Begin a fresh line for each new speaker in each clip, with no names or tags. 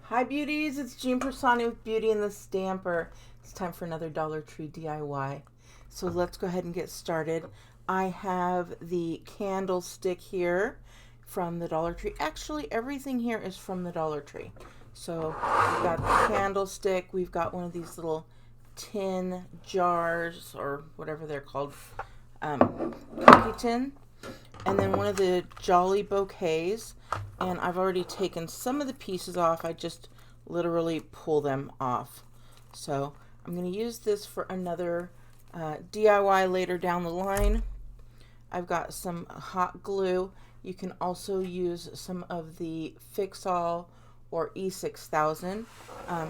Hi beauties, it's Jean Piersanti with Beauty and the Stamper. It's time for another Dollar Tree DIY. So let's go ahead and get started. I have the candlestick here from the Dollar Tree. Actually, everything here is from the Dollar Tree. So we've got the candlestick, we've got one of these little tin jars or whatever they're called, cookie tin, and then one of the Jolly bouquets, and I've already taken some of the pieces off. I just literally pull them off. So I'm going to use this for another DIY later down the line. I've got some hot glue. You can also use some of the Fix-All or E6000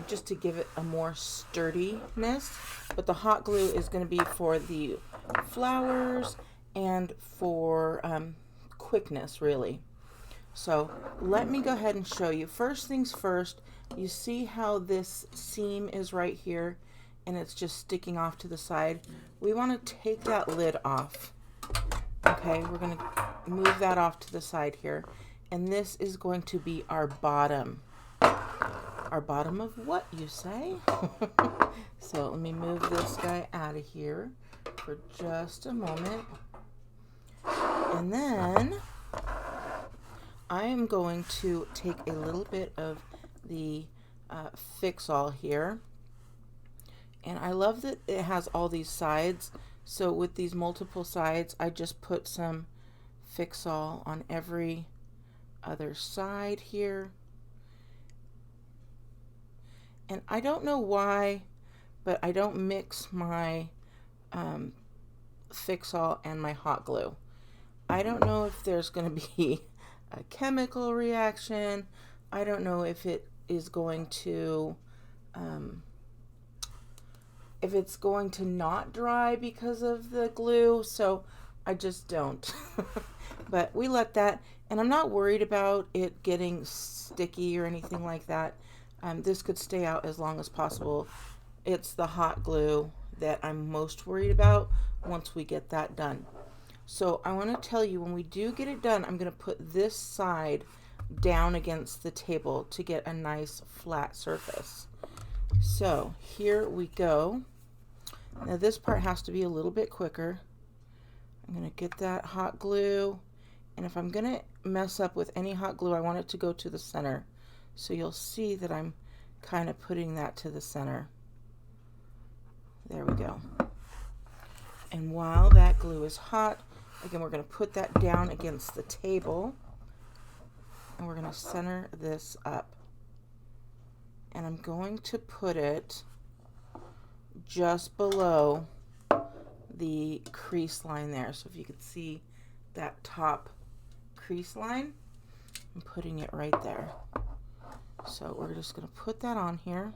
just to give it a more sturdiness. But the hot glue is going to be for the flowers and for quickness, really. So let me go ahead and show you. First things first, you see how this seam is right here and it's just sticking off to the side. We want to take that lid off. Okay, we're going to move that off to the side here. And this is going to be our bottom. Our bottom of what, you say? So let me move this guy out of here for just a moment. And then I am going to take a little bit of the Fix-All here. And I love that it has all these sides. So with these multiple sides, I just put some Fix-All on every other side here. And I don't know why, but I don't mix my Fix-All and my hot glue. I don't know if there's going to be a chemical reaction. I don't know if it is going to if it's going to not dry because of the glue, so I just don't. But we let that, and I'm not worried about it getting sticky or anything like that. This could stay out as long as possible. It's the hot glue that I'm most worried about once we get that done. So I want to tell you, when we do get it done, I'm going to put this side down against the table to get a nice flat surface. So here we go. Now this part has to be a little bit quicker. I'm going to get that hot glue, and if I'm going to mess up with any hot glue, I want it to go to the center. So you'll see that I'm kind of putting that to the center. There we go. And while that glue is hot, again, we're going to put that down against the table, and we're going to center this up. And I'm going to put it just below the crease line there. So if you could see that top crease line, I'm putting it right there. So we're just going to put that on here.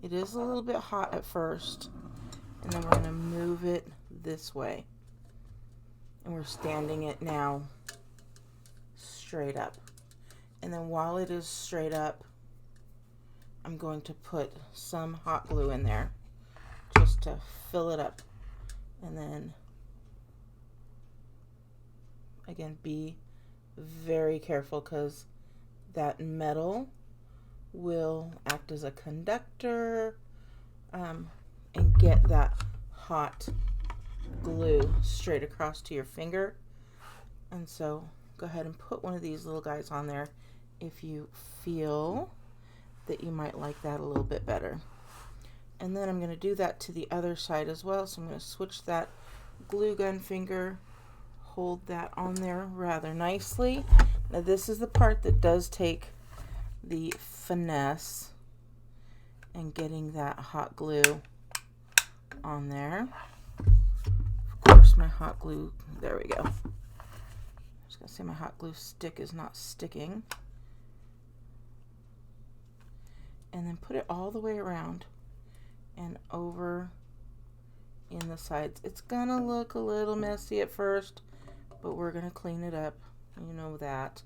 It is a little bit hot at first, and then we're going to move it this way. And we're standing it now straight up. And then while it is straight up, I'm going to put some hot glue in there just to fill it up. And then again, be very careful because that metal will act as a conductor and get that hot glue straight across to your finger. And so go ahead and put one of these little guys on there if you feel that you might like that a little bit better. And then I'm going to do that to the other side as well. So I'm going to switch that glue gun finger, hold that on there rather nicely. Now this is the part that does take the finesse and getting that hot glue on there. Of course, my hot glue, there we go. I was going to say my hot glue stick is not sticking. And then put it all the way around and over in the sides. It's gonna look a little messy at first, but we're gonna clean it up. You know that.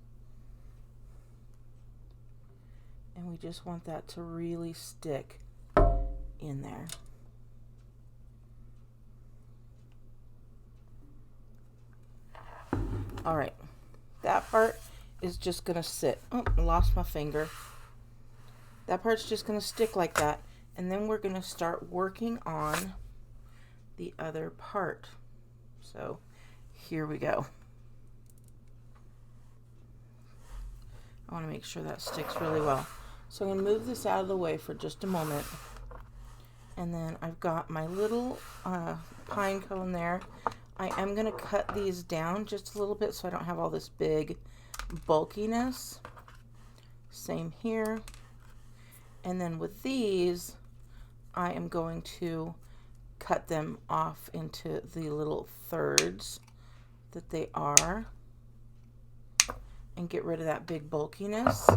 And we just want that to really stick in there. All right, that part is just gonna sit. Oh, I lost my finger. that part's just going to stick like that. And then we're going to start working on the other part. So here we go. I want to make sure that sticks really well. So I'm going to move this out of the way for just a moment. And then I've got my little pine cone there. I am going to cut these down just a little bit so I don't have all this big bulkiness. Same here. And then with these, I am going to cut them off into the little thirds that they are and get rid of that big bulkiness.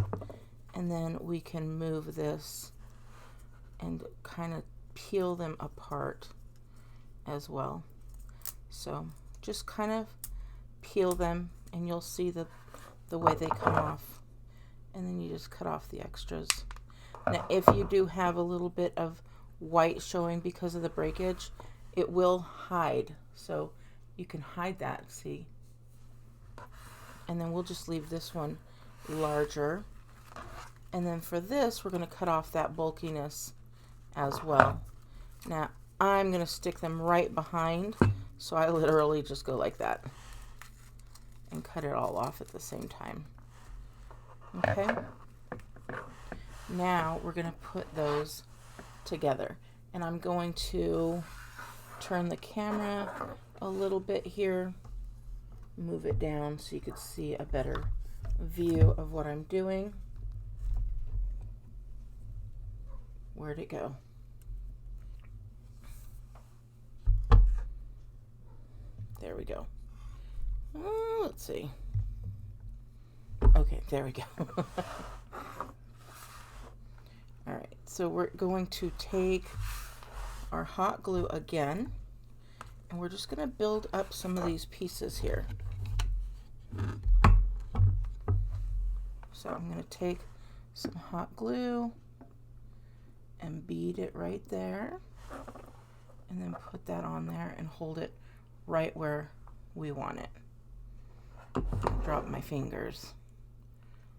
And then we can move this and kind of peel them apart as well. So just kind of peel them and you'll see the way they come off. And then you just cut off the extras. Now if you do have a little bit of white showing because of the breakage, it will hide. So you can hide that, see? And then we'll just leave this one larger. And then for this, we're going to cut off that bulkiness as well. Now, I'm going to stick them right behind, so I literally just go like that and cut it all off at the same time. Okay? Now, we're going to put those together. And I'm going to turn the camera a little bit here, move it down so you could see a better view of what I'm doing. Where'd it go? There we go. Let's see. Okay, there we go. All right, so we're going to take our hot glue again, and we're just going to build up some of these pieces here. So I'm going to take some hot glue and bead it right there, and then put that on there and hold it right where we want it. Drop my fingers,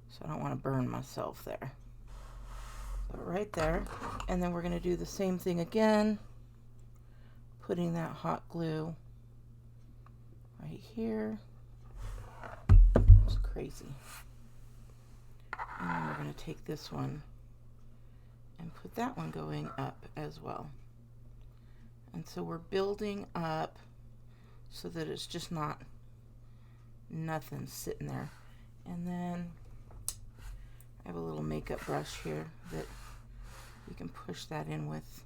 so I don't want to burn myself there. So right there, and then we're going to do the same thing again, putting that hot glue right here. It's crazy. And then we're going to take this one and put that one going up as well. And so we're building up so that it's just not nothing sitting there. And then I have a little makeup brush here that you can push that in with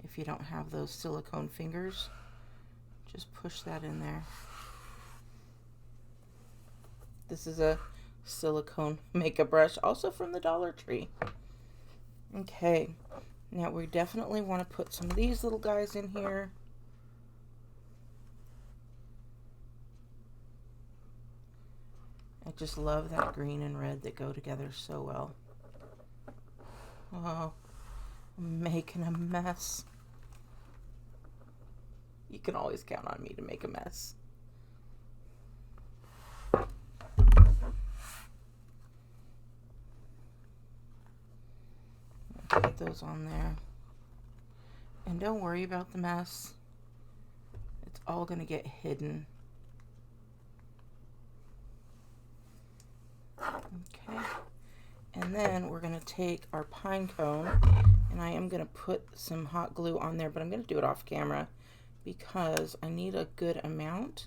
if you don't have those silicone fingers. Just push that in there. This is a silicone makeup brush, also from the Dollar Tree. Okay, now we definitely want to put some of these little guys in here. I just love that green and red that go together so well. Oh, I'm making a mess. You can always count on me to make a mess. Put those on there. And don't worry about the mess. It's all going to get hidden. Okay. And then we're going to take our pine cone, and I am going to put some hot glue on there, but I'm going to do it off camera because I need a good amount,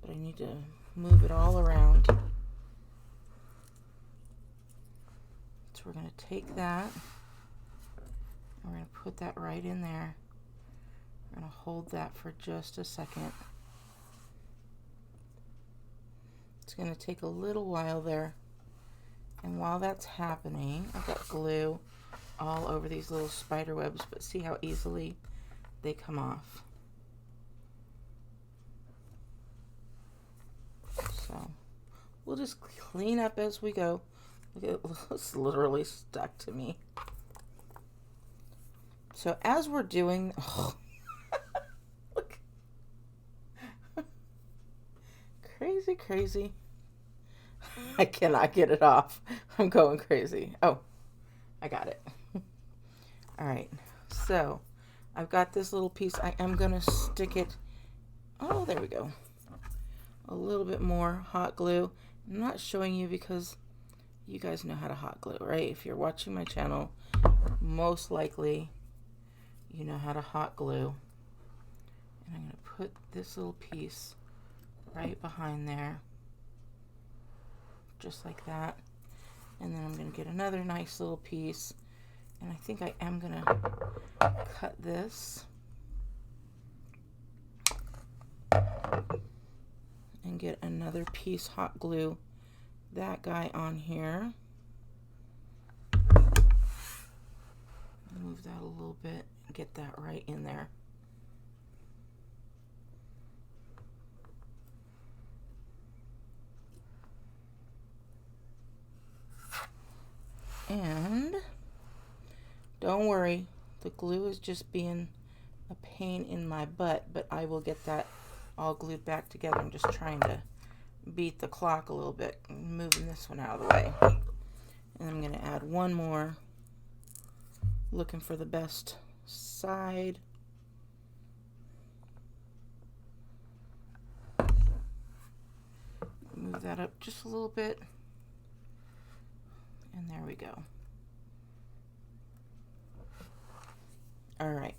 but I need to move it all around. So we're going to take that, and we're going to put that right in there. We're going to hold that for just a second. It's going to take a little while there. And while that's happening, I've got glue all over these little spider webs, but see how easily they come off. So we'll just clean up as we go. Look at it, it's literally stuck to me. So as we're doing, oh, look, crazy, crazy. I cannot get it off. I'm going crazy. Oh, I got it. All right, so I've got this little piece. I am gonna stick it, oh, there we go. A little bit more hot glue. I'm not showing you because you guys know how to hot glue, right? If you're watching my channel, most likely you know how to hot glue. And I'm gonna put this little piece right behind there, just like that. And then I'm gonna get another nice little piece, and I think I am gonna cut this and get another piece hot glue that guy on here. Move that a little bit and get that right in there. And don't worry, the glue is just being a pain in my butt, but I will get that all glued back together. I'm just trying to beat the clock a little bit, moving this one out of the way. And I'm going to add one more, looking for the best side. Move that up just a little bit. And there we go. All right.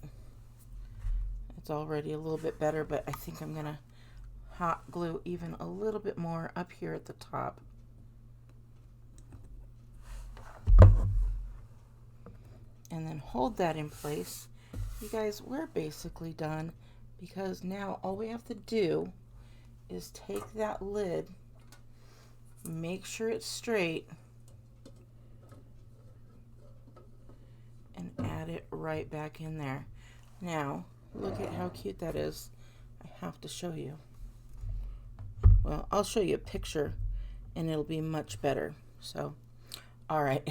It's already a little bit better, but I think I'm gonna hot glue even a little bit more up here at the top. And then hold that in place. You guys, we're basically done, because now all we have to do is take that lid, make sure it's straight, and add it right back in there. Now, look at how cute that is. I have to show you. Well, I'll show you a picture and it'll be much better. So, all right,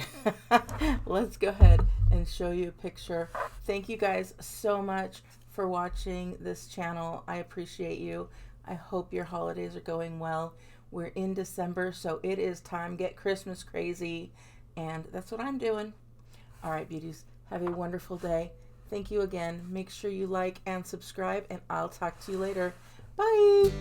let's go ahead and show you a picture. Thank you guys so much for watching this channel. I appreciate you. I hope your holidays are going well. We're in December, so it is time to get Christmas crazy, and that's what I'm doing. All right, beauties, have a wonderful day. Thank you again. Make sure you like and subscribe, and I'll talk to you later. Bye.